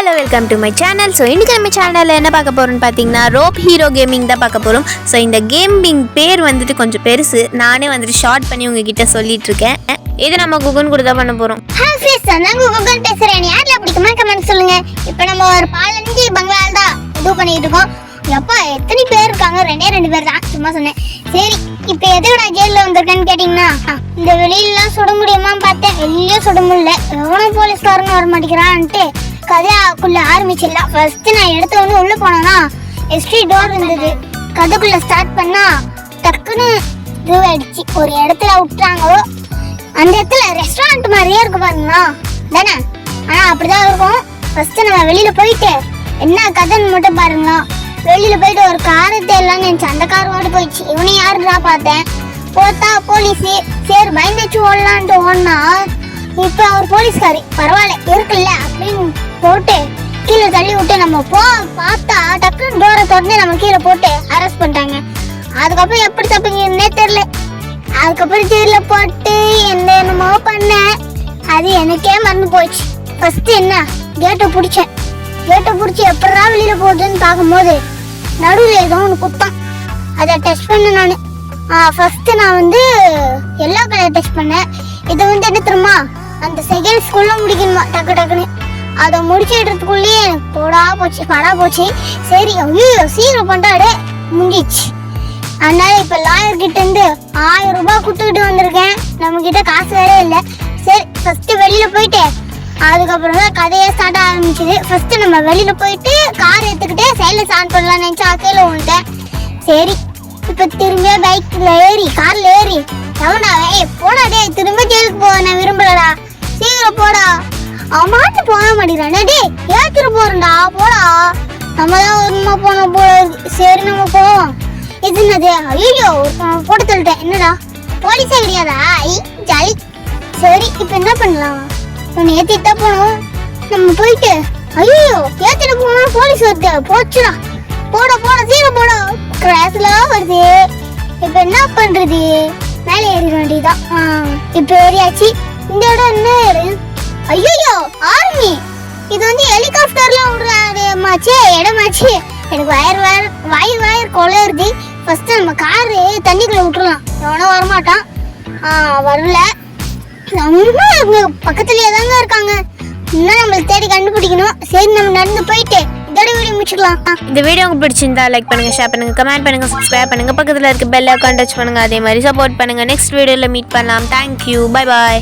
Hello welcome to my channel. So இன்றைக்கி நம்ம சேனலில் என்ன பார்க்க போகிறோம்னு பார்த்தீங்கன்னா ரோப் ஹீரோ கேமிங் தான் பார்க்க போகிறோம். ஸோ இந்த கேமிங் பேர் வந்துட்டு கொஞ்சம் பெருசு, நானே வந்துட்டு ஷார்ட் பண்ணி உங்ககிட்ட சொல்லிட்டு இருக்கேன். இது நம்ம குகன் கூட தான் பண்ண போகிறோம். குகன் பேசுறேன். யாரில் பிடிக்குமா கமெண்ட் சொல்லுங்க. இப்போ நம்ம ஒரு பாலஞ்சி பங்களால் தான் இது பண்ணிட்டு இருக்கோம். எப்பா எத்தனை பேர் இருக்காங்க? ரெண்டு பேர் தான், சும்மா சொன்னேன். சரி, இப்போ எதுக்கு நான் ஜெயிலில் வந்திருக்கேன்னு கேட்டிங்கன்னா, இந்த வெளியிலாம் சுட முடியுமா பார்த்தேன், வெளியிலும் சுட முடியல. எவனும் போலீஸ்காரன்னு வர மாட்டேங்கிறான்ட்டு கதைக்குள்ள ஆரம்பிச்சிடலாம். ஃபர்ஸ்ட் நான் எடுத்த ஒன்று உள்ள போனேன்னா எஸ்ட்ரி டோர் இருந்தது. கதைக்குள்ள ஸ்டார்ட் பண்ணா டக்குன்னு இதுவாயிடுச்சு. ஒரு இடத்துல விட்டுறாங்களோ அந்த இடத்துல ரெஸ்டாரண்ட் மாதிரியே இருக்கு பாருங்களா தானே. ஆனா அப்படிதான் இருக்கும். ஃபர்ஸ்ட் நம்ம வெளியில போயிட்டு என்ன கதைன்னு மட்டும் பாருங்களா. வெளியில போயிட்டு ஒரு காரை தேடலாம்னு நினைச்சு அந்த கார் ஓடி போயிடுச்சு. இவனை யாருடா பார்த்தேன், போத்தா போலீஸ். சரி பயந்துச்சு ஓடலான்ட்டு ஓடனா இப்ப அவர் போலீஸ்காரி பரவாயில்ல இருக்குல்ல அப்படின்னு போட்டு கீழே தள்ளி விட்டு நம்ம பார்த்தா டக்குன்னு டோரை திறந்து நம்ம கீழே போட்டு அரெஸ்ட் பண்ணிட்டாங்க. அதுக்கப்புறம் எப்படி தப்பிங்கன்னே தெரியல. அதுக்கப்புறம் ஜெயில போட்டு என்னமோ பண்ணேன், அது எனக்கே மறந்து போச்சு. ஃபர்ஸ்ட் என்ன கேட்டை பிடிச்சேன். கேட்டை பிடிச்சி எப்படா வெளியில போகுதுன்னு பார்க்கும்போது நடுவில் ஏதோ ஒன்று குத்தான். அதை டெஸ்ட் பண்ணேன் நான். ஃபர்ஸ்ட் நான் வந்து எல்லா கலர் டெஸ்ட் பண்ணேன். இது வந்து என்ன தெரியுமா, அந்த செகண்ட்ஸ்குள்ள முடிக்கணுமா டக்கு டக்குன்னு. அதை முடிச்சிடுறதுக்குள்ளேயே படா போச்சு. சரி ஐயோ சீக்கிரம் பண்ணாடே முடிஞ்சிச்சு. அதனால இப்ப லாயர் கிட்ட இருந்து 1000 ரூபாய் கொடுத்துக்கிட்டு வந்திருக்கேன். நம்ம கிட்ட காசு வேற இல்லை. சரி ஃபர்ஸ்ட் வெளியில போயிட்டு அதுக்கப்புறம் தான் கதையே ஸ்டார்ட் ஆரம்பிச்சுது. ஃபர்ஸ்ட் நம்ம வெளியில போயிட்டு கார் எடுத்துக்கிட்டு சைட்ல ஸ்டார்ட் பண்ணலாம்னு நினைச்சா கீழே வந்துட்டேன். சரி இப்ப திரும்ப பைக்ல ஏறி கார்ல ஏறி எவனாவே போடா டே, திரும்ப ஜெயிலுக்கு போக நான் விரும்பலடா, சீக்கிரம் போடா. அவமாட்டு போக மாட்டேங்கிறானே. டே ஏத்துட்டு போறேன்டா, போடா. நம்ம தான் ஒருமா போனோம் போல. சரி நம்ம போவோம். இது என்னது, ஐயோ போட்டு சொல்லிட்டேன். என்னடா போலீஸே கிடையாதா? ஜாலி. சரி இப்ப என்ன பண்ணலாம், ஒன்னு ஏத்திட்டு தான் போனோம். நம்ம போயிட்டு ஐயோ ஏத்திட்டு போனோம், போலீஸ் வருது. போச்சுடா, போட சீக்கிரம் போட. கிராஸ்ல வருது. இப்ப என்ன பண்றது, மேலே ஏறிட வேண்டியதான். இப்ப ஏறியாச்சு. இந்த இடம் என்ன, ஐயோ ஆர்மி. இது வந்து ஹெலிகாப்டர்ல விடுறாச்சு இடமாச்சு. எனக்கு வயர் கொலையுது. ஃபர்ஸ்ட் நம்ம காரு தண்ணிக்குள்ள விட்டுறலாம், எவனும் வரமாட்டான். வரல, ரொம்ப பக்கத்துலயே தாங்க இருக்காங்க. இன்னும் நம்மளுக்கு தேடி கண்டுபிடிக்கணும். சரி நம்ம நடந்து போயிட்டு இதோட வீடியோ முடிச்சுக்கலாம். இந்த வீடியோ உங்களுக்கு பிடிச்சிருந்தா லைக் பண்ணுங்க, ஷேர் பண்ணுங்க, கமெண்ட் பண்ணுங்க, சப்ஸ்கிரைப் பண்ணுங்க, பக்கத்தில் இருக்க பெல் ஐகான் டச் பண்ணுங்க, அதே மாதிரி சப்போர்ட் பண்ணுங்க. நெக்ஸ்ட் வீடியோல மீட் பண்ணலாம். Thank you, bye bye.